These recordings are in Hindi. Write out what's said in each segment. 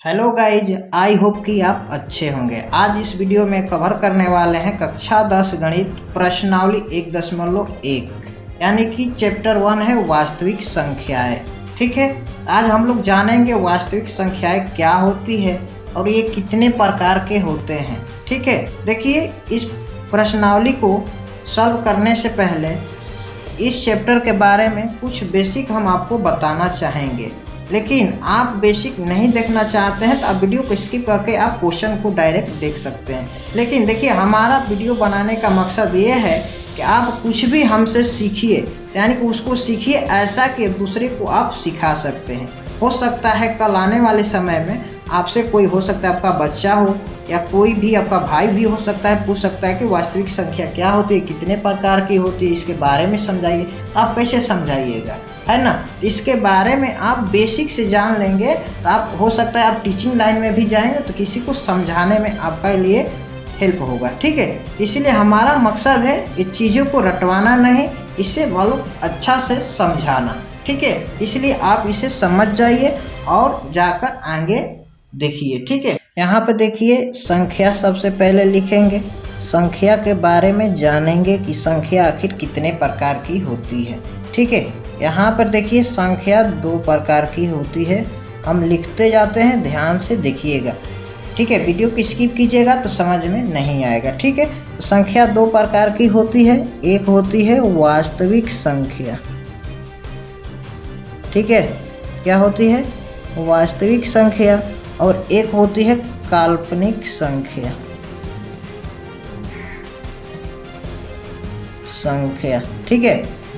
हेलो गाइज, आई होप कि आप अच्छे होंगे। आज इस वीडियो में कवर करने वाले हैं कक्षा 10 गणित प्रश्नावली 1.1 यानी कि चैप्टर 1 है वास्तविक संख्याएं। ठीक है, आज हम लोग जानेंगे वास्तविक संख्याएं क्या होती है और ये कितने प्रकार के होते हैं। ठीक है, देखिए इस प्रश्नावली को सॉल्व करने से पहले इस चैप्टर के बारे में कुछ बेसिक हम आपको बताना चाहेंगे, लेकिन आप बेसिक नहीं देखना चाहते हैं तो आप वीडियो को स्किप करके आप क्वेश्चन को डायरेक्ट देख सकते हैं। लेकिन देखिए, हमारा वीडियो बनाने का मकसद ये है कि आप कुछ भी हमसे सीखिए, यानी कि उसको सीखिए ऐसा कि दूसरे को आप सिखा सकते हैं। हो सकता है कल आने वाले समय में आपसे कोई, हो सकता है आपका बच्चा हो या कोई भी आपका भाई भी हो सकता है, पूछ सकता है कि वास्तविक संख्या क्या होती है, कितने प्रकार की होती है, इसके बारे में समझाइए। आप कैसे समझाइएगा, है ना। इसके बारे में आप बेसिक से जान लेंगे तो आप, हो सकता है आप टीचिंग लाइन में भी जाएंगे तो किसी को समझाने में आपका लिए हेल्प होगा। ठीक है, इसीलिए हमारा मकसद है ये चीज़ों को रटवाना नहीं, इसे बहुत अच्छा से समझाना। ठीक है, इसलिए आप इसे समझ जाइए और जाकर आगे देखिए। ठीक है, यहाँ पे देखिए संख्या सबसे पहले लिखेंगे, संख्या के बारे में जानेंगे कि संख्या आखिर कितने प्रकार की होती है। ठीक है, यहाँ पर देखिए संख्या 2 प्रकार की होती है। हम लिखते जाते हैं, ध्यान से देखिएगा। ठीक है, वीडियो को स्किप कीजिएगा तो समझ में नहीं आएगा। ठीक है, तो संख्या 2 प्रकार की होती है। एक होती है वास्तविक संख्या। ठीक है, क्या होती है? वास्तविक संख्या। और एक होती है काल्पनिक संख्या। ठीक है,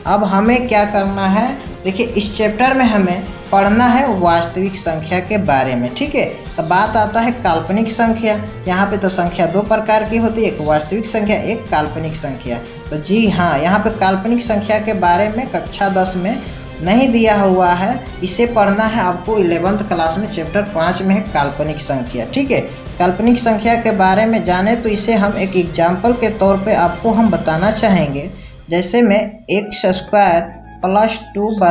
अब हमें क्या करना है, देखिए इस चैप्टर में हमें पढ़ना है वास्तविक संख्या के बारे में। ठीक है, तो बात आता है काल्पनिक संख्या। यहाँ पे तो संख्या 2 प्रकार की होती है, एक वास्तविक संख्या, एक काल्पनिक संख्या। तो जी हाँ, यहाँ पे काल्पनिक संख्या के बारे में कक्षा 10 में नहीं दिया हुआ है, इसे पढ़ना है आपको 11th क्लास में, चैप्टर 5 में है काल्पनिक संख्या। ठीक है, काल्पनिक संख्या के बारे में जाने तो इसे हम एक एग्जाम्पल के तौर पे आपको हम बताना चाहेंगे। जैसे में x² + 2 =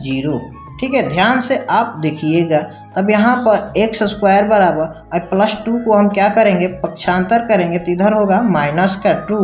0। ठीक है, ध्यान से आप देखिएगा। तब यहाँ पर x² +2 को हम क्या करेंगे, पक्षांतर करेंगे तो इधर होगा -2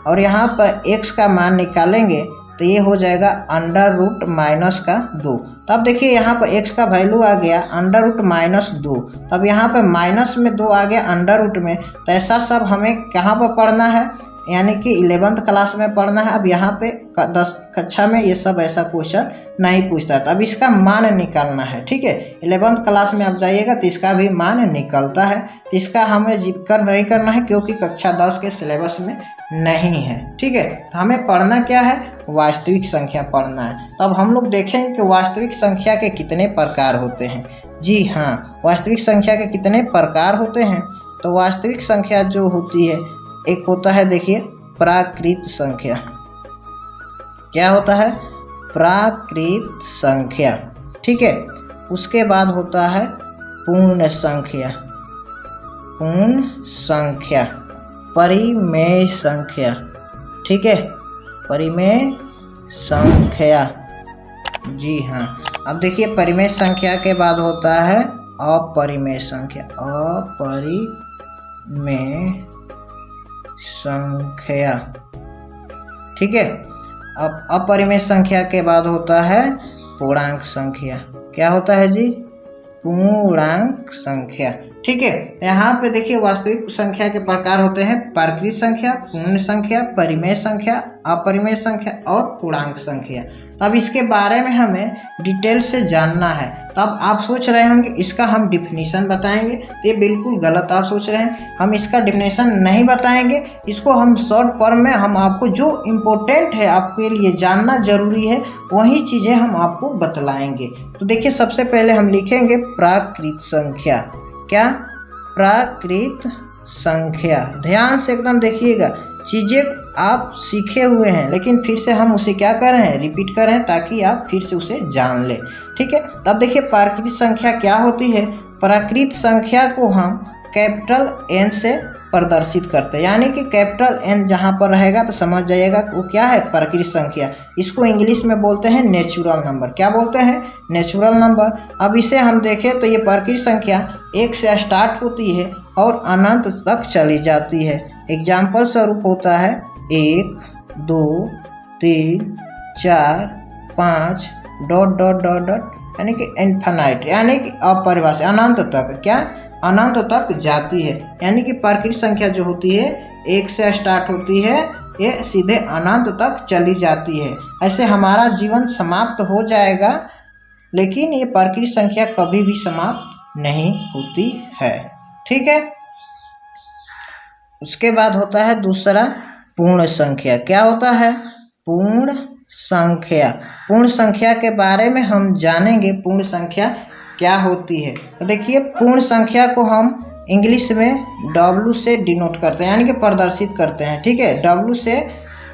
और यहाँ पर x का मान निकालेंगे तो ये हो जाएगा √-2। तब देखिए यहाँ पर x का वैल्यू आ गया √-2। तब यहाँ पर माइनस में 2 आ गया अंडर में। तो ऐसा सब हमें कहाँ पर पढ़ना है, यानी कि 11th क्लास में पढ़ना है। अब यहाँ पे 10 कक्षा में ये सब ऐसा क्वेश्चन नहीं पूछता है, तो अब इसका मान निकालना है। ठीक है, 11th क्लास में आप जाइएगा तो इसका भी मान निकलता है। तो इसका हमें जिक्र नहीं करना है क्योंकि कक्षा 10 के सिलेबस में नहीं है। ठीक है, तो हमें पढ़ना क्या है, वास्तविक संख्या पढ़ना है। तो अब हम लोग देखेंगे कि वास्तविक संख्या के कितने प्रकार होते हैं। जी हाँ, वास्तविक संख्या के कितने प्रकार होते हैं। तो वास्तविक संख्या जो होती है, एक होता है देखिए प्राकृत संख्या। क्या होता है? प्राकृत संख्या। ठीक है, उसके बाद होता है पूर्ण संख्या, परिमेय संख्या। ठीक है, परिमेय संख्या। जी हाँ, अब देखिए परिमेय संख्या के बाद होता है अपरिमेय संख्या। ठीक है, अब अपरिमेय संख्या के बाद होता है पूर्णांक संख्या। क्या होता है जी? पूर्णांक संख्या। ठीक है, यहाँ पे देखिए वास्तविक संख्या के प्रकार होते हैं प्राकृत संख्या, पूर्ण संख्या, परिमेय संख्या, अपरिमेय संख्या और पूर्णांक संख्या। तब इसके बारे में हमें डिटेल से जानना है। तब आप सोच रहे होंगे इसका हम डिफिनीशन बताएंगे, ये बिल्कुल गलत आप सोच रहे हैं। हम इसका डिफिनीशन नहीं बताएंगे, इसको हम शॉर्ट फॉर्म में हम आपको जो इम्पोर्टेंट है, आपके लिए जानना जरूरी है, वही चीज़ें हम आपको बतलाएंगे। तो देखिए सबसे पहले हम लिखेंगे प्राकृत संख्या। क्या? प्राकृत संख्या। ध्यान से एकदम देखिएगा, चीज़ें आप सीखे हुए हैं लेकिन फिर से हम उसे क्या कर रहे हैं, रिपीट कर रहे हैं ताकि आप फिर से उसे जान लें। ठीक है, तब देखिए प्राकृत संख्या क्या होती है। प्राकृत संख्या को हम कैपिटल N से प्रदर्शित करते हैं, यानी कि कैपिटल N जहाँ पर रहेगा तो समझ जाइएगा वो क्या है, प्राकृत संख्या। इसको इंग्लिश में बोलते हैं नेचुरल नंबर। क्या बोलते हैं? Natural number. अब इसे हम देखें तो ये प्राकृत संख्या एक से स्टार्ट होती है और अनंत तक चली जाती है। एग्जाम्पल स्वरूप होता है 1 2 3 4 5 डॉट डॉट डॉट डॉट, यानी कि इन्फिनाइट, यानी कि अपरिभाषित, अनंत तक। क्या? अनंत तक जाती है। यानी कि प्राकृतिक संख्या जो होती है 1 से स्टार्ट होती है, ये सीधे अनंत तक चली जाती है। ऐसे हमारा जीवन समाप्त हो जाएगा, लेकिन ये प्राकृतिक संख्या कभी भी समाप्त नहीं होती है। ठीक है। उसके बाद होता है दूसरा पूर्ण संख्या। क्या होता है? पूर्ण संख्या। पूर्ण संख्या के बारे में हम जानेंगे, पूर्ण संख्या क्या होती है। तो देखिए, पूर्ण संख्या को हम इंग्लिश में W से डिनोट करते हैं, यानी कि प्रदर्शित करते हैं। ठीक है, W से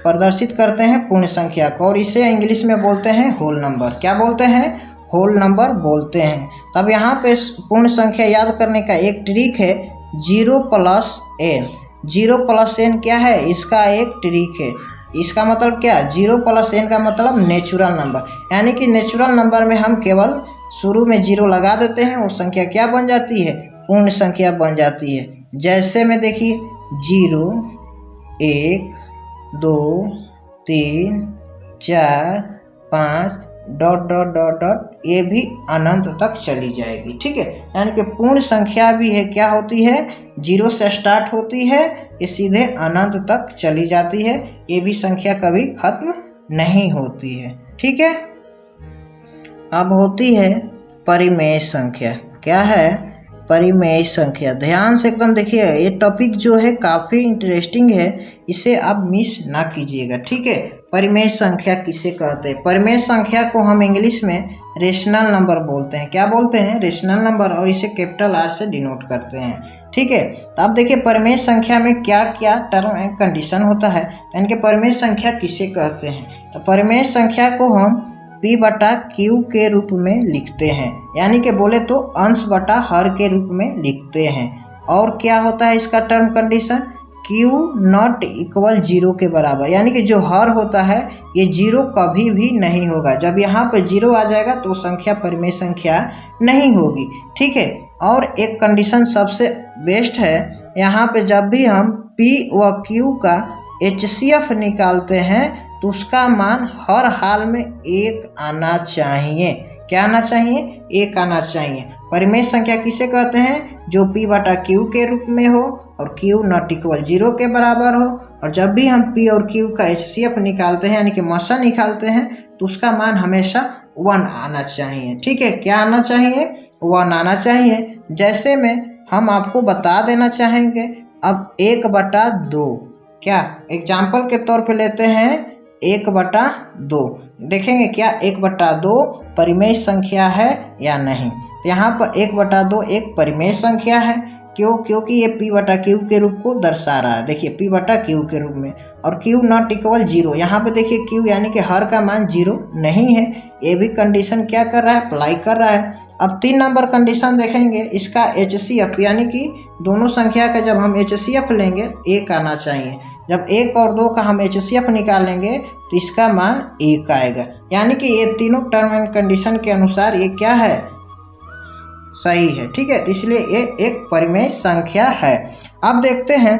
प्रदर्शित करते हैं पूर्ण संख्या को, और इसे इंग्लिश में बोलते हैं होल नंबर। क्या बोलते हैं? होल नंबर बोलते हैं। तब यहाँ पे पूर्ण संख्या याद करने का एक ट्रिक है, 0 + n। 0 + n क्या है? इसका एक ट्रिक है। इसका मतलब क्या? 0 + n का मतलब नेचुरल नंबर, यानी कि नेचुरल नंबर में हम केवल शुरू में 0 लगा देते हैं, वो संख्या क्या बन जाती है? पूर्ण संख्या बन जाती है। जैसे में देखिए 0 1 2 3 4 5 डॉट डॉट डॉट डॉट, ये भी अनंत तक चली जाएगी। ठीक है, यानी कि पूर्ण संख्या भी है, क्या होती है? 0 से स्टार्ट होती है, ये सीधे अनंत तक चली जाती है। ये भी संख्या कभी खत्म नहीं होती है। ठीक है। अब होती है परिमेय संख्या। क्या है? परिमेय संख्या। ध्यान से एकदम देखिए, ये टॉपिक जो है काफ़ी इंटरेस्टिंग है, इसे आप मिस ना कीजिएगा। ठीक है। परिमेय संख्या किसे कहते हैं? परिमेय संख्या को हम इंग्लिश में रेशनल नंबर बोलते हैं। क्या बोलते हैं? रेशनल नंबर, और इसे कैपिटल R से डिनोट करते हैं। ठीक है। तो अब देखिए परिमेय संख्या में क्या क्या टर्म एंड कंडीशन होता है, यानी कि परिमेय संख्या किसे कहते हैं। तो परिमेय संख्या को हम P/Q के रूप में लिखते हैं, यानी कि बोले तो अंश बटा हर के रूप में लिखते हैं। और क्या होता है इसका टर्म कंडीशन? Q ≠ 0 के बराबर, यानी कि जो हर होता है ये 0 कभी भी नहीं होगा। जब यहाँ पर 0 आ जाएगा तो संख्या परिमेय संख्या नहीं होगी। ठीक है। और एक कंडीशन सबसे बेस्ट है, यहाँ पे जब भी हम P व Q का HCF निकालते हैं तो उसका मान हर हाल में 1 आना चाहिए। क्या आना चाहिए? 1 आना चाहिए। परिमेय संख्या किसे कहते हैं? जो P/Q के रूप में हो और Q ≠ 0 के बराबर हो। और जब भी हम P और Q का HCF निकालते हैं, यानी कि मसा निकालते हैं, तो उसका मान हमेशा 1 आना चाहिए। ठीक है। क्या आना चाहिए? 1 आना चाहिए। जैसे में हम आपको बता देना चाहेंगे, अब 1/2, क्या एग्जाम्पल के तौर पे लेते हैं 1/2, देखेंगे क्या 1/2 परिमेय संख्या है या नहीं। तो यहाँ पर 1/2 एक परिमेय संख्या है। क्यों? क्योंकि ये P/Q के रूप को दर्शा रहा है। देखिए P/Q के रूप में, और Q ≠ 0, यहाँ पे देखिए Q यानी कि हर का मान 0 नहीं है। ये भी कंडीशन क्या कर रहा है? अप्लाई कर रहा है। अब 3 नंबर कंडीशन देखेंगे, इसका HCF, यानी कि दोनों संख्या का जब हम HCF लेंगे 1 आना चाहिए। जब 1 और 2 का हम HCF निकालेंगे तो इसका मान 1 आएगा। यानी कि ये तीनों टर्म एंड कंडीशन के अनुसार ये क्या है? सही है। ठीक है। इसलिए ये एक परिमेय संख्या है। अब देखते हैं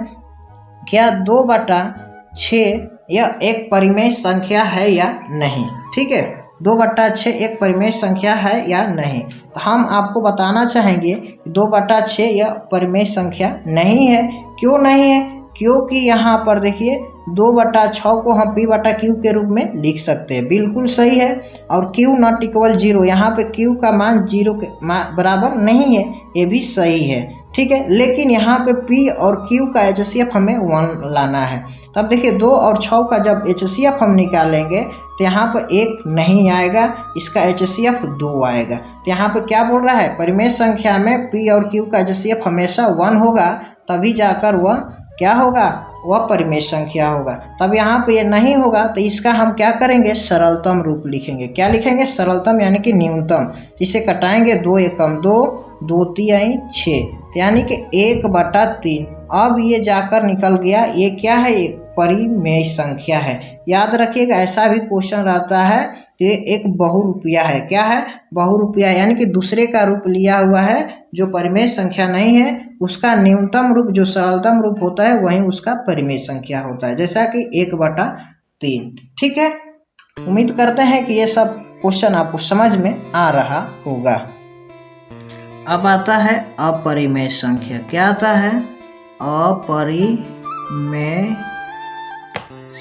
क्या 2/6 यह एक परिमेय संख्या है या नहीं। ठीक है, 2/6 एक परिमेय संख्या है या नहीं। तो हम आपको बताना चाहेंगे 2/6 यह परिमेय संख्या नहीं है। क्यों नहीं है? क्योंकि यहाँ पर देखिए 2/6 को हम P/Q के रूप में लिख सकते हैं, बिल्कुल सही है। और Q ≠ 0, यहाँ पे Q का मान 0 के बराबर नहीं है, ये भी सही है। ठीक है। लेकिन यहाँ पे P और Q का HCF हमें 1 लाना है। तब देखिए 2 और 6 का जब HCF हम निकालेंगे तो यहाँ पर 1 नहीं आएगा, इसका HCF 2 आएगा। तो यहाँ पे क्या बोल रहा है? परिमेय संख्या में P और Q का HCF हमेशा 1 होगा, तभी जाकर वह क्या होगा? वह परिमेय संख्या होगा। तब यहाँ पे ये नहीं होगा तो इसका हम क्या करेंगे? सरलतम रूप लिखेंगे। क्या लिखेंगे? सरलतम, यानी कि न्यूनतम। इसे कटाएंगे 2 एकम 2, 2 तिहाई 6, यानी कि 1/3। अब ये जाकर निकल गया, ये क्या है? परिमेय संख्या है। याद रखिएगा, ऐसा भी क्वेश्चन रहता है तो ये एक बहुरूपिया है। क्या है? बहुरूपिया, यानी कि दूसरे का रूप लिया हुआ है। जो परिमेय संख्या नहीं है उसका न्यूनतम रूप, जो सरलतम रूप होता है, वही उसका परिमेय संख्या होता है, जैसा कि 1/3। ठीक है, उम्मीद करते हैं कि ये सब क्वेश्चन आपको समझ में आ रहा होगा। अब आता है अपरिमेय संख्या। क्या आता है? अपरिमेय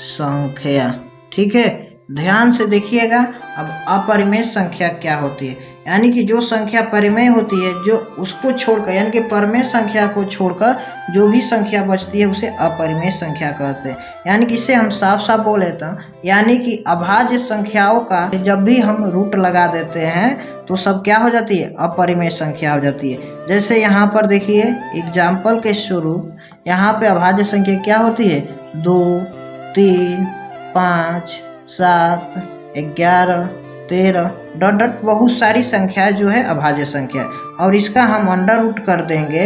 संख्या। ठीक है, ध्यान से देखिएगा। अब अपरिमेय संख्या क्या होती है? यानी कि जो संख्या परिमेय होती है, जो उसको छोड़कर, यानी कि परिमेय संख्या को छोड़कर जो भी संख्या बचती है उसे अपरिमेय संख्या कहते हैं। यानी कि इसे हम साफ साफ बोले तो, यानी कि अभाज्य संख्याओं का जब भी हम रूट लगा देते हैं तो सब क्या हो जाती है? अपरिमेय संख्या हो जाती है। जैसे यहाँ पर देखिए एग्जाम्पल के स्वरूप, यहाँ पे अभाज्य संख्या क्या होती है? 2, 3, 5, 7, 11, 13 ... बहुत सारी संख्या जो है अभाज्य संख्या, और इसका हम अंडर रूट कर देंगे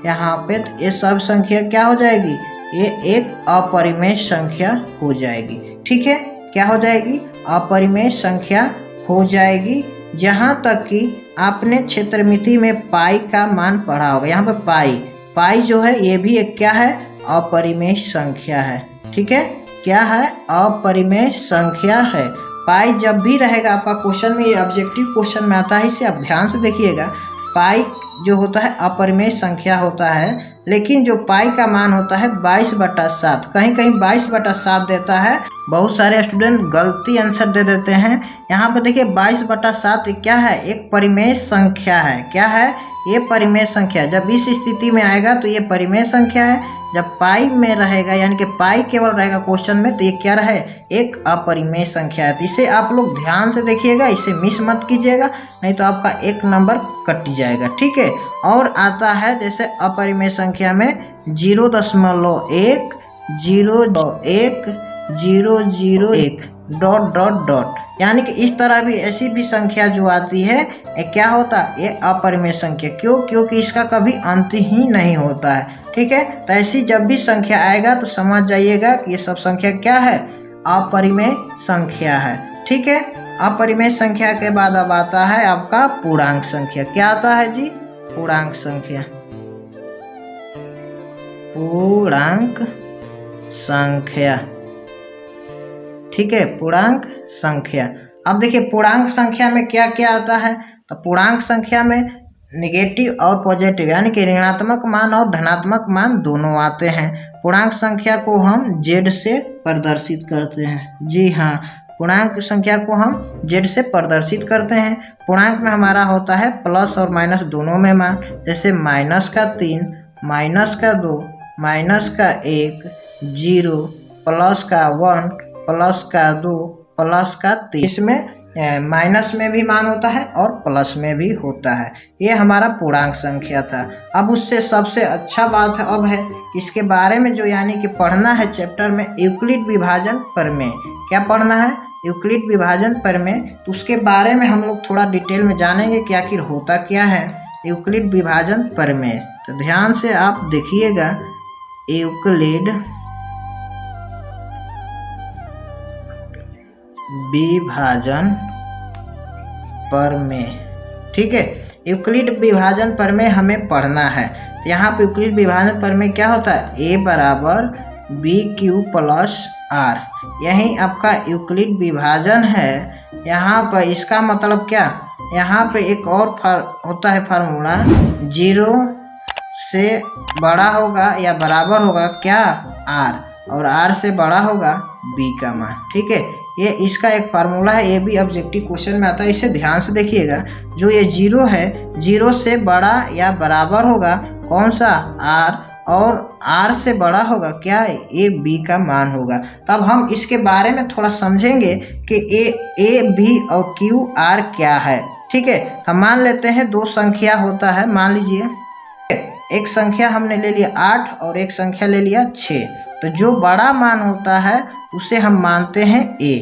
यहाँ पे, तो ये सब संख्या क्या हो जाएगी? ये एक अपरिमेय संख्या हो जाएगी। ठीक है, क्या हो जाएगी? अपरिमेय संख्या हो जाएगी। जहाँ तक कि आपने क्षेत्रमिति में पाई का मान पढ़ा होगा, यहाँ पे पाई जो है ये भी एक क्या है? अपरिमेय संख्या है। ठीक है, क्या है? अपरिमेय संख्या है। पाई जब भी रहेगा आपका क्वेश्चन में, ये ऑब्जेक्टिव क्वेश्चन में आता है, इसे आप ध्यान से देखिएगा। पाई जो होता है अपरिमेय संख्या होता है, लेकिन जो पाई का मान होता है 22/7, कहीं कहीं 22/7 देता है। बहुत सारे स्टूडेंट गलती आंसर दे देते हैं। यहाँ पर देखिए 22/7 क्या है? एक परिमेय संख्या है। क्या है? ये परिमेय संख्या। जब इस स्थिति में आएगा तो ये परिमेय संख्या है। जब पाई में रहेगा, यानी कि पाई केवल रहेगा क्वेश्चन में, तो ये क्या रहे? एक अपरिमेय संख्या है। तो इसे आप लोग ध्यान से देखिएगा, इसे मिस मत कीजिएगा, नहीं तो आपका 1 नंबर कट जाएगा। ठीक है, और आता है जैसे अपरिमेय संख्या में 0.1, 0.1, 0.01 ... यानी कि इस तरह भी ऐसी भी संख्या जो आती है, ये क्या होता है? ये अपरिमेय संख्या। क्यों? क्योंकि इसका कभी अंत ही नहीं होता है। ठीक है, तो ऐसी जब भी संख्या आएगा तो समझ जाइएगा कि ये सब संख्या क्या है? अपरिमेय संख्या है। ठीक है, अपरिमेय संख्या के बाद अब आता है आपका पूर्णांक संख्या। क्या आता है जी? पूर्णांक संख्या। पूर्णांक संख्या। ठीक है, पूर्णांक संख्या। अब देखिए पूर्णांक संख्या में क्या क्या आता है? तो पूर्णांक संख्या में नेगेटिव और पॉजिटिव, यानी कि ऋणात्मक मान और धनात्मक मान दोनों आते हैं। पूर्णांक संख्या को हम z से प्रदर्शित करते हैं। जी हाँ, पूर्णांक संख्या को हम z से प्रदर्शित करते हैं। पूर्णांक में हमारा होता है प्लस और माइनस दोनों में मान, जैसे -3, -2, -1, 0, +1, +2, +3। इसमें माइनस में भी मान होता है और प्लस में भी होता है। ये हमारा पूर्णांक संख्या था। अब उससे सबसे अच्छा बात अब है इसके बारे में, जो यानी कि पढ़ना है चैप्टर में, यूक्लिड विभाजन प्रमेय। क्या पढ़ना है? यूक्लिड विभाजन प्रमेय। तो उसके बारे में हम लोग थोड़ा डिटेल में जानेंगे कि आखिर होता क्या है यूक्लिड विभाजन प्रमेय। तो ध्यान से आप देखिएगा, यूक्लिड विभाजन प्रमेय। ठीक है, यूक्लिड विभाजन प्रमेय हमें पढ़ना है। तो यहाँ पे यूक्लिड विभाजन प्रमेय क्या होता है? A = BQ + R। यही आपका यूक्लिड विभाजन है। यहाँ पर इसका मतलब क्या? यहाँ पे एक और होता है फार्मूला, 0 से बड़ा होगा या बराबर होगा क्या? R, और R से बड़ा होगा B का मान। ठीक है, ये इसका एक फार्मूला है। ये भी ऑब्जेक्टिव क्वेश्चन में आता है, इसे ध्यान से देखिएगा। जो ये 0 है, 0 से बड़ा या बराबर होगा कौन सा? R, और R से बड़ा होगा क्या? ये B का मान होगा। तब हम इसके बारे में थोड़ा समझेंगे कि A, B और Q, R क्या है। ठीक है, हम मान लेते हैं 2 संख्या होता है। मान लीजिए एक संख्या हमने ले लिया 8 और एक संख्या ले लिया 6। तो जो बड़ा मान होता है उसे हम मानते हैं A।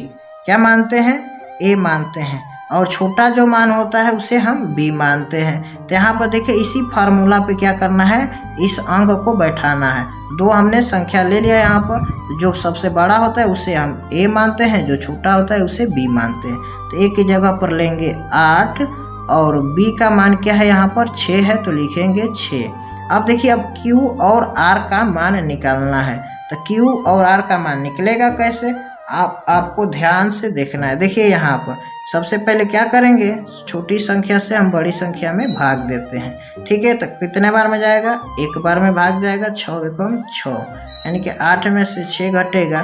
क्या मानते हैं? A मानते हैं। और छोटा जो मान होता है उसे हम B मानते हैं। तो यहाँ पर देखिए इसी फार्मूला पे क्या करना है? इस अंक को बैठाना है। दो हमने संख्या ले लिया यहाँ पर, जो सबसे बड़ा होता है उसे हम a मानते हैं, जो छोटा होता है उसे b मानते हैं। तो a की जगह पर लेंगे 8 और b का मान क्या है यहाँ पर 6 है, तो लिखेंगे 6। अब देखिए अब q और r का मान निकालना है, तो q और r का मान निकलेगा कैसे, आपको ध्यान से देखना है। देखिए यहाँ पर सबसे पहले क्या करेंगे, छोटी संख्या से हम बड़ी संख्या में भाग देते हैं, ठीक है। तो कितने बार में जाएगा, एक बार में भाग जाएगा, 6 एकम 6, यानी कि 8 में से 6 घटेगा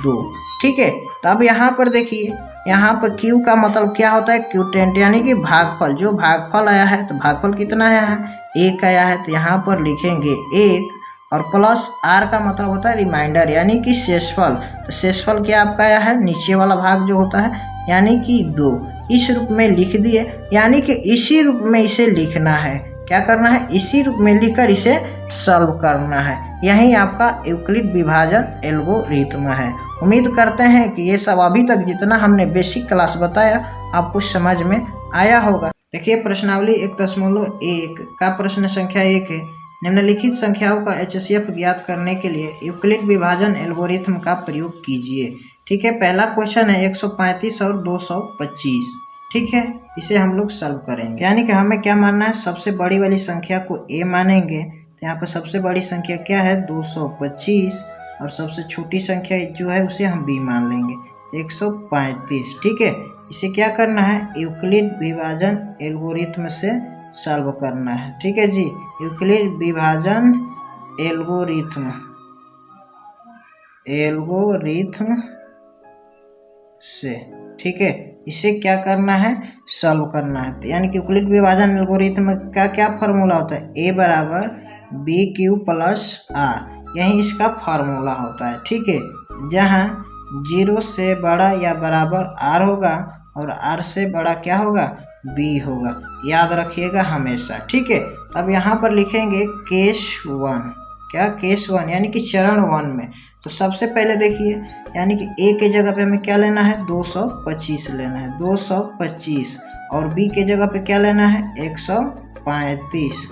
2, ठीक है। तो अब यहाँ पर देखिए, यहाँ पर q का मतलब क्या होता है, क्यूटेंट यानी कि भागफल। जो भागफल आया है तो भागफल कितना आया है, 1 आया है, तो यहाँ पर लिखेंगे 1 और प्लस r का मतलब होता है रिमाइंडर यानी कि शेषफल। तो शेषफल क्या आपका आया है, नीचे वाला भाग जो होता है यानी कि 2, इस रूप में लिख दिए, यानी कि इसी रूप में इसे लिखना है। क्या करना है, इसी रूप में लिखकर इसे सॉल्व करना है। यही आपका यूक्लिड विभाजन एल्गोरिथ्म है। उम्मीद करते हैं कि ये सब अभी तक जितना हमने बेसिक क्लास बताया आपको समझ में आया होगा। देखिए प्रश्नावली 1.1 का प्रश्न संख्या 1 है। निम्नलिखित संख्याओं का HCF ज्ञात करने के लिए यूक्लिड विभाजन एल्गोरिथ्म का प्रयोग कीजिए, ठीक है। पहला क्वेश्चन है 135 और 225, ठीक है। इसे हम लोग सॉल्व करेंगे, यानी कि हमें क्या मानना है, सबसे बड़ी वाली संख्या को a मानेंगे। तो यहाँ पर सबसे बड़ी संख्या क्या है 225 और सबसे छोटी संख्या जो है उसे हम b मान लेंगे 135, ठीक है। इसे क्या करना है, यूक्लिड विभाजन एल्गोरिथ्म से सॉल्व करना है, ठीक है जी। यूक्लिड विभाजन एल्गोरिथ्म से, ठीक है। इसे क्या करना है, सॉल्व करना है। यानी कि यूक्लिड विभाजन एल्गोरिथ्म का क्या फार्मूला होता है, a बराबर बी क्यू प्लस आर, यही इसका फार्मूला होता है, ठीक है। जहाँ 0 से बड़ा या बराबर r होगा और r से बड़ा क्या होगा, b होगा, याद रखिएगा हमेशा, ठीक है। अब यहाँ पर लिखेंगे केस 1, क्या केस 1 यानी कि चरण 1 में। तो सबसे पहले देखिए, यानी कि a के जगह पे हमें क्या लेना है, 225 लेना है, 225, और b के जगह पे क्या लेना है 135,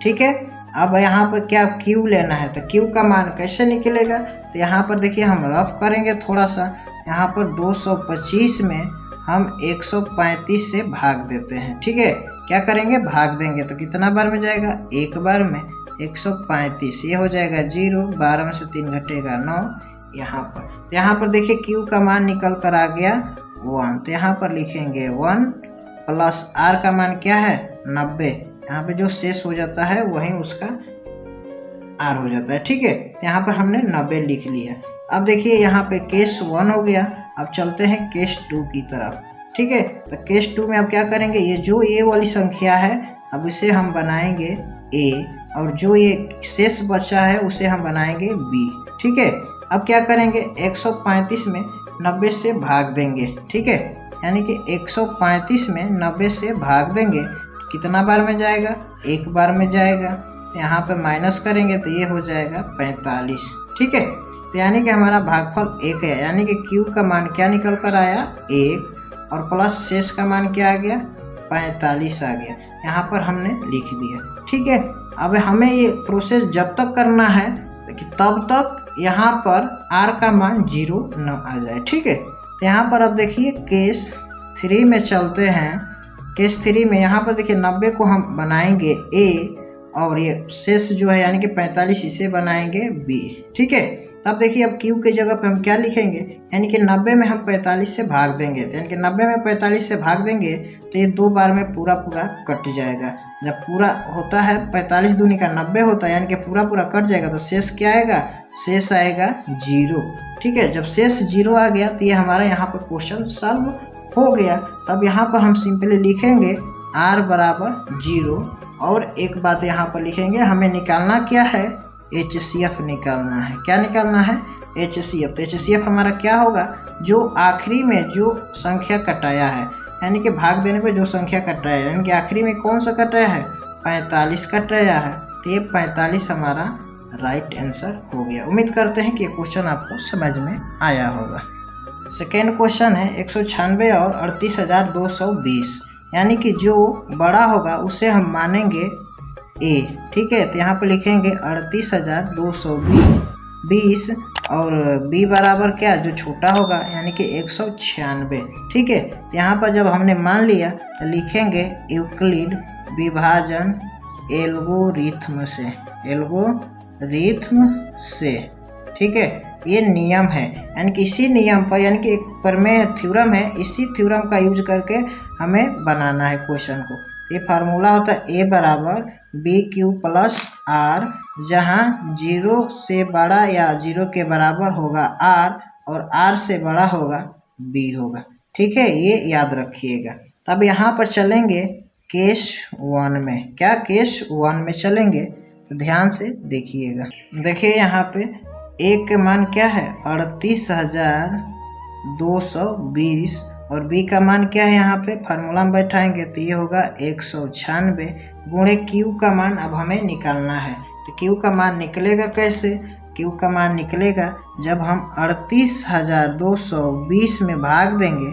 ठीक है। अब यहाँ पर क्या q लेना है, तो q का मान कैसे निकलेगा, तो यहाँ पर देखिए हम रफ करेंगे थोड़ा सा। यहाँ पर 225 में हम 135 से भाग देते हैं, ठीक है। क्या करेंगे, भाग देंगे, तो कितना बार में जाएगा, एक बार में 135, ये हो जाएगा 0, 12 में से 3 घटेगा 9। यहाँ पर देखिए q का मान निकल कर आ गया 1, तो यहाँ पर लिखेंगे 1 प्लस r का मान क्या है 90, यहाँ पे जो शेष हो जाता है वही उसका r हो जाता है, ठीक है। यहाँ पर हमने 90 लिख लिया। अब देखिए यहाँ पे केस 1 हो गया। अब चलते हैं केस 2 की तरफ, ठीक है। तो केस 2 में अब क्या करेंगे, ये जो a वाली संख्या है अब इसे हम बनाएंगे a, और जो ये शेष बचा है उसे हम बनाएंगे b, ठीक है। अब क्या करेंगे, 135 में 90 से भाग देंगे, ठीक है। यानी कि 135 में 90 से भाग देंगे, कितना बार में जाएगा, एक बार में जाएगा। यहाँ पे माइनस करेंगे तो ये हो जाएगा 45, ठीक है। तो यानी कि हमारा भागफल 1 है, यानी कि q का मान क्या निकल कर आया 1, और प्लस शेष का मान क्या आ गया 45 आ गया। यहाँ पर हमने लिख दिया, ठीक है। अब हमें ये प्रोसेस जब तक करना है कि तब तक यहाँ पर r का मान 0 न आ जाए, ठीक है। तो यहाँ पर अब देखिए केस 3 में चलते हैं। केस 3 में यहाँ पर देखिए 90 को हम बनाएंगे a, और ये शेष जो है यानी कि 45 इसे बनाएंगे b, ठीक है। तब देखिए अब q के जगह पे हम क्या लिखेंगे, यानी कि 90 में हम 45 से भाग देंगे, यानी कि 90 में 45 से भाग देंगे तो ये 2 बार में पूरा कट जाएगा। जब पूरा होता है 45 दूनी का 90 होता है, यानी कि पूरा कट जाएगा, तो शेष क्या आएगा, शेष आएगा 0, ठीक है। जब शेष 0 आ गया तो ये हमारा यहाँ पर क्वेश्चन सॉल्व हो गया। तब यहाँ पर हम सिंपली लिखेंगे r बराबर 0, और एक बात यहाँ पर लिखेंगे, हमें निकालना क्या है, HCF निकालना है। क्या निकालना है, HCF। तो HCF हमारा क्या होगा, जो आखिरी में जो संख्या कटाया है, यानी कि भाग देने पे जो संख्या कटाया है, यानी कि आखिरी में कौन सा कटाया है 45 कटाया है, तो ये 45 हमारा राइट आंसर हो गया। उम्मीद करते हैं कि ये क्वेश्चन आपको समझ में आया होगा। सेकेंड क्वेश्चन है 196 और 38,220, यानी कि जो बड़ा होगा उसे हम मानेंगे ए। ठीक है, तो यहाँ पर लिखेंगे 38,220 और बी बराबर क्या, जो छोटा होगा यानी कि 196। ठीक है, यहाँ पर जब हमने मान लिया तो लिखेंगे यूक्लिड विभाजन एल्गोरिथम से। ठीक है, ये नियम है, यानी कि इसी नियम पर, यानी कि एक प्रमेय थ्योरम है, इसी थ्योरम का यूज करके हमें बनाना है क्वेश्चन को। ये फार्मूला होता है ए बराबर बी क्यू प्लस आर, जहाँ 0 से बड़ा या 0 के बराबर होगा आर और आर से बड़ा होगा बी होगा। ठीक है, ये याद रखिएगा। तब यहाँ पर चलेंगे केस 1 में। क्या, केस 1 में चलेंगे, तो ध्यान से देखिएगा। देखिए यहाँ पे ए के मान क्या है 38,220 और बी का मान क्या है, यहाँ पे फार्मूला में बैठाएंगे तो ये होगा 196 गुणे क्यू का मान अब हमें निकालना है। तो क्यू का मान निकलेगा कैसे, क्यू का मान निकलेगा जब हम 38,220 में भाग देंगे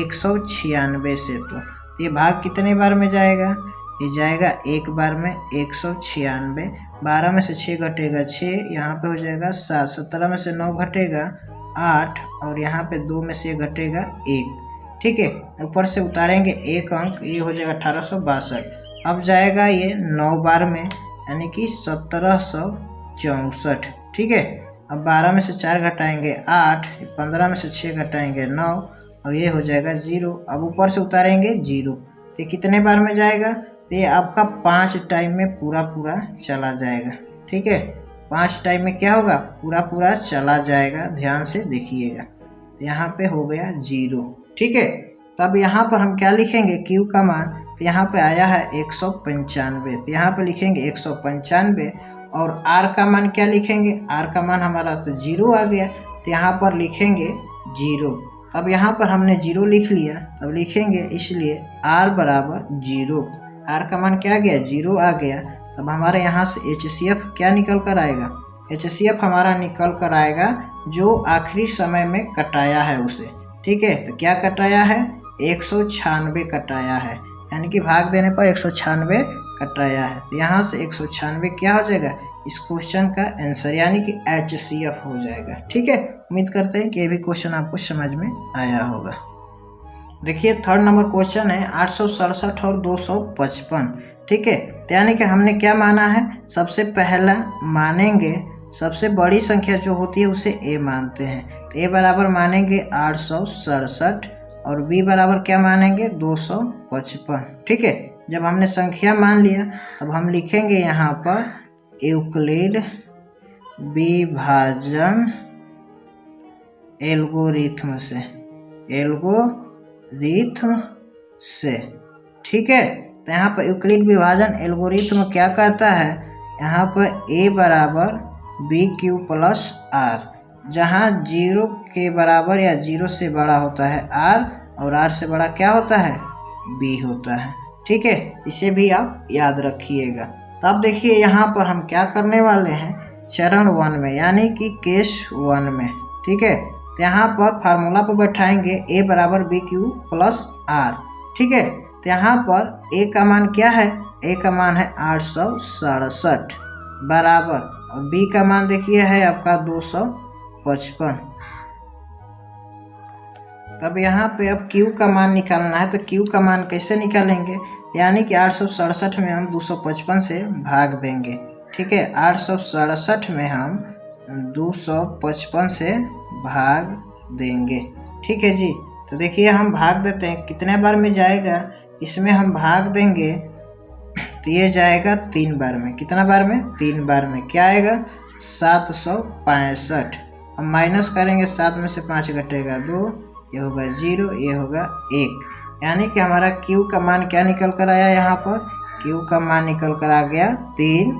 196 से। तो ये भाग कितने बार में जाएगा, ये जाएगा एक बार में 196। 12 में से 6 घटेगा 6, यहाँ पे हो जाएगा 7। 17 में से 9 घटेगा 8 और यहाँ पे 2 में से घटेगा 1। ठीक है, ऊपर से उतारेंगे एक अंक, ये हो जाएगा 1862। अब जाएगा ये 9 बार में, यानी कि 1764। ठीक है, अब 12 में से 4 घटाएंगे 8, 15 में से 6 घटाएंगे 9 और ये हो जाएगा 0। अब ऊपर से उतारेंगे 0। ये कितने बार में जाएगा, तो ये आपका 5 टाइम में पूरा चला जाएगा। ठीक है, 5 टाइम में क्या होगा, पूरा चला जाएगा। ध्यान से देखिएगा, यहाँ पे हो गया 0। ठीक है, तब यहाँ पर हम क्या लिखेंगे, क्यू का मान, तो यहाँ पे आया है 195, तो यहाँ पे लिखेंगे 195 और आर का मान क्या लिखेंगे, आर का मान हमारा तो 0 आ गया, तो यहाँ पर लिखेंगे 0। अब यहाँ पर हमने 0 लिख लिया, तब लिखेंगे इसलिए आर बराबर 0। आर का मान क्या आ गया, 0 आ गया। तब हमारे यहाँ से HCF क्या निकल कर आएगा, HCF हमारा निकल कर आएगा जो आखिरी समय में कटाया है उसे। ठीक है, तो क्या कटाया है, 196 कटाया है, यानी कि भाग देने पर 196 कटाया है। तो यहाँ से 196 क्या हो जाएगा, इस क्वेश्चन का आंसर, यानी कि HCF हो जाएगा। ठीक है, उम्मीद करते हैं कि ये भी क्वेश्चन आपको समझ में आया होगा। देखिए थर्ड नंबर क्वेश्चन है 867 और 255। ठीक है, तो यानी कि हमने क्या माना है, सबसे पहला मानेंगे सबसे बड़ी संख्या जो होती है उसे ए मानते हैं। तो ए बराबर मानेंगे 867 और बी बराबर क्या मानेंगे 255। ठीक है, जब हमने संख्या मान लिया तब हम लिखेंगे यहाँ पर यूक्लिड विभाजन एल्गोरिथम से। ठीक है, तो यहाँ पर यूक्लिड विभाजन एल्गोरिथम क्या कहता है, यहाँ पर ए बराबर बी क्यू प्लस आर, जहाँ 0 के बराबर या 0 से बड़ा होता है आर और आर से बड़ा क्या होता है, बी होता है। ठीक है, इसे भी आप याद रखिएगा। तो अब देखिए यहाँ पर हम क्या करने वाले हैं, चरण 1 में यानी कि केस 1 में। ठीक है, तो यहाँ पर फार्मूला पर बैठाएंगे ए बराबर बी क्यू प्लस आर। ठीक है, तो यहाँ पर ए का मान क्या है, ए का मान है 867 बराबर, और बी का मान देखिए है आपका 255। तब यहाँ पे अब क्यू का मान निकालना है, तो क्यू का मान कैसे निकालेंगे, यानी कि 867 में हम 255 से भाग देंगे। ठीक है, 867 में हम 255 से भाग देंगे। ठीक है जी, तो देखिए हम भाग देते हैं, कितने बार में जाएगा, इसमें हम भाग देंगे तो ये जाएगा 3 बार में। कितना बार में, 3 बार में। क्या आएगा 765। हम माइनस करेंगे, 7 में से 5 घटेगा 2, ये होगा 0, ये होगा 1, यानी कि हमारा Q का मान क्या निकल कर आया, यहाँ पर Q का मान निकल कर आ गया 3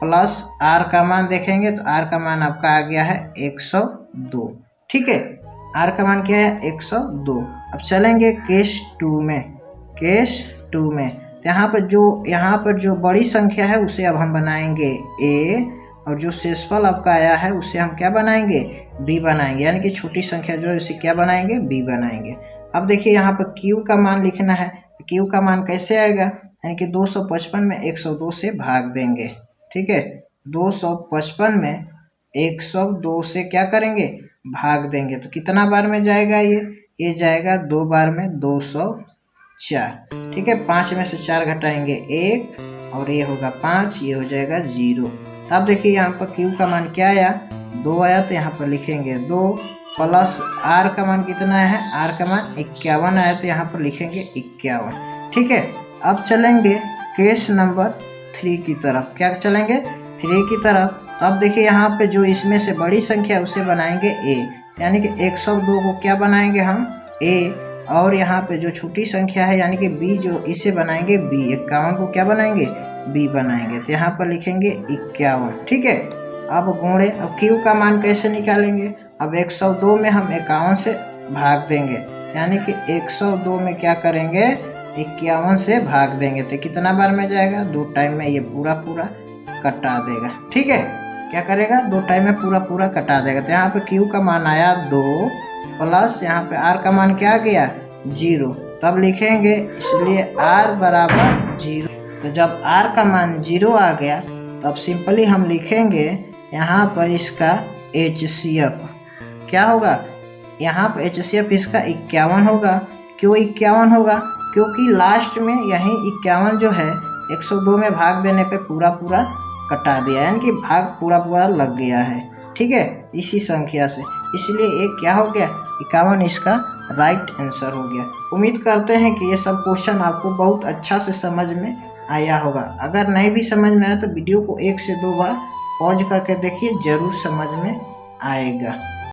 प्लस R का मान देखेंगे तो R का मान आपका आ गया है 102। ठीक है, R का मान क्या है 102। अब चलेंगे केस 2 में। केस 2 में यहाँ पर जो बड़ी संख्या है उसे अब हम बनाएंगे A, और जो शेषफल आपका आया है उसे हम क्या बनाएंगे, B बनाएंगे, यानी कि छोटी संख्या जो है उसे क्या बनाएंगे, B बनाएंगे। अब देखिए यहाँ पर Q का मान लिखना है, Q का मान कैसे आएगा, यानी कि 255 में 102 से भाग देंगे। ठीक है, 255 में 102 से क्या करेंगे, भाग देंगे। तो कितना बार में जाएगा ये जाएगा 2 बार में, 204। ठीक है, 5 में से 4 घटाएंगे 1 और ये होगा 5, ये हो जाएगा 0। अब देखिए यहाँ पर Q का मान क्या आया, 2 आया, तो यहाँ पर लिखेंगे 2 प्लस R का मान कितना है, R का मान 51 आया, तो यहाँ पर लिखेंगे 51। ठीक है, अब चलेंगे केस नंबर 3 की तरफ। क्या चलेंगे, 3 की तरफ। अब देखिए यहाँ पे जो इसमें से बड़ी संख्या है उसे बनाएंगे A, यानी कि 102 को क्या बनाएंगे हम, A, और यहाँ पे जो छोटी संख्या है यानी कि B, जो इसे बनाएंगे B, 51 को क्या बनाएंगे, B बनाएंगे, तो यहाँ पर लिखेंगे 51। ठीक है, अब गुणे, अब Q का मान कैसे निकालेंगे, अब 102 में हम 51 से भाग देंगे, यानी कि 102 में क्या करेंगे, 51 से भाग देंगे, तो कितना बार में जाएगा, 2 टाइम में ये पूरा कटा देगा। ठीक है, क्या करेगा, 2 टाइम में पूरा कटा देगा। तो यहाँ पे Q का मान आया 2 प्लस यहाँ पे R का मान क्या आ गया, 0, तब लिखेंगे, इसलिए R बराबर 0। तो जब R का मान 0 आ गया तब सिंपली हम लिखेंगे यहाँ पर इसका HCF क्या होगा, यहाँ पर HCF इसका 51 होगा। क्यों 51 होगा, क्योंकि लास्ट में यही 51 जो है 102 में भाग देने पे पूरा कटा दिया, यानी कि भाग पूरा लग गया है। ठीक है, इसी संख्या से, इसलिए ये क्या हो गया, 51 इसका राइट आंसर हो गया। उम्मीद करते हैं कि ये सब क्वेश्चन आपको बहुत अच्छा से समझ में आया होगा। अगर नहीं भी समझ में आया तो वीडियो को 1 से 2 बार पॉज करके देखिए, जरूर समझ में आएगा।